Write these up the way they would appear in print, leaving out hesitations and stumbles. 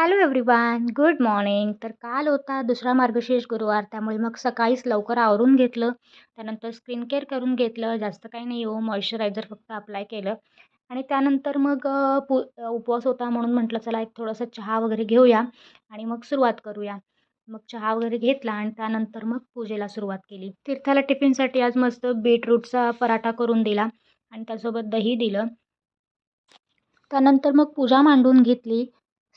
Hello everyone, good morning. तर काल होता दुसरा मार्गशीर्ष गुरुवार, त्यामुळे मग सकाळीच लवकर आवरून घेतलं. त्यानंतर स्किन केअर करून घेतलं. जास्त काही नाही हो, मॉइश्चरायझर फक्त अप्लाय केलं आणि त्यानंतर मग उपवास होता म्हणून म्हटलं चला एक थोडंसं चहा वगैरे घेऊया आणि मग सुरुवात करूया. मग चहा वगैरे घेतला आणि त्यानंतर मग पूजेला सुरुवात केली. तीर्थाला टिफिनसाठी आज मस्त बीटरूटचा पराठा करून दिला आणि त्यासोबत दही दिलं. त्यानंतर मग पूजा मांडून घेतली.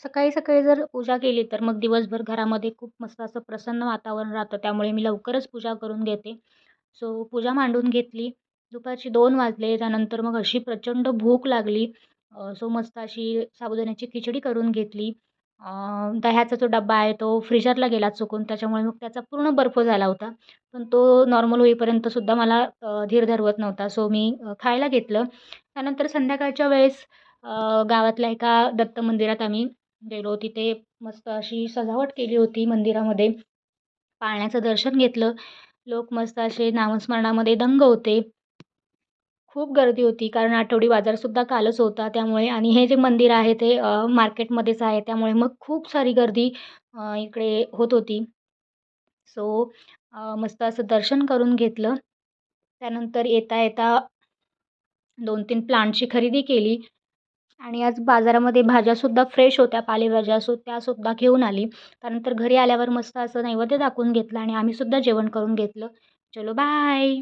सकाळी सकाळी जर पूजा केली तर मग दिवसभर घरामध्ये खूप मस्त असं प्रसन्न वातावरण राहतं. त्यामुळे मी लवकरच पूजा करून घेते. सो पूजा मांडून घेतली. दुपारचे 2 वाजले. त्यानंतर मग अशी प्रचंड भूक लागली. सो मस्त अशी साबुदाण्याची खिचडी करून घेतली. अ, दह्याचा जो डब्बा आहे तो फ्रीजरला गेला चुकून, त्याच्यामुळे मग त्याचा पूर्ण बर्फ झाला होता. पण तो नॉर्मल होईपर्यंत सुद्धा मला धीर धरवत नव्हता. सो मी खायला घेतलं. त्यानंतर संध्याकाळच्या वेळेस गावातल्या एका दत्त मंदिरात आम्ही गेलो. तिथे मस्त अशी सजावट केली होती मंदिरामध्ये. पाळण्याचं दर्शन घेतलं. लोक मस्त असे नामस्मरणामध्ये दंग होते. खूप गर्दी होती कारण आठवडी बाजारसुद्धा कालच होता त्यामुळे आणि हे जे मंदिर आहे ते मार्केटमध्येच आहे. त्यामुळे मग खूप सारी गर्दी इकडे होत होती. सो मस्त असं दर्शन करून घेतलं. त्यानंतर येता येता 2-3 प्लांटची खरेदी केली. आणि आज बाजारामध्ये भाज्यासुद्धा फ्रेश होत्या, पालेभाज्या त्यासुद्धा घेऊन आली. त्यानंतर घरी आल्यावर मस्त असं नैवेद्य दाखवून घेतला आणि आम्हीसुद्धा जेवण करून घेतलं. चलो बाय.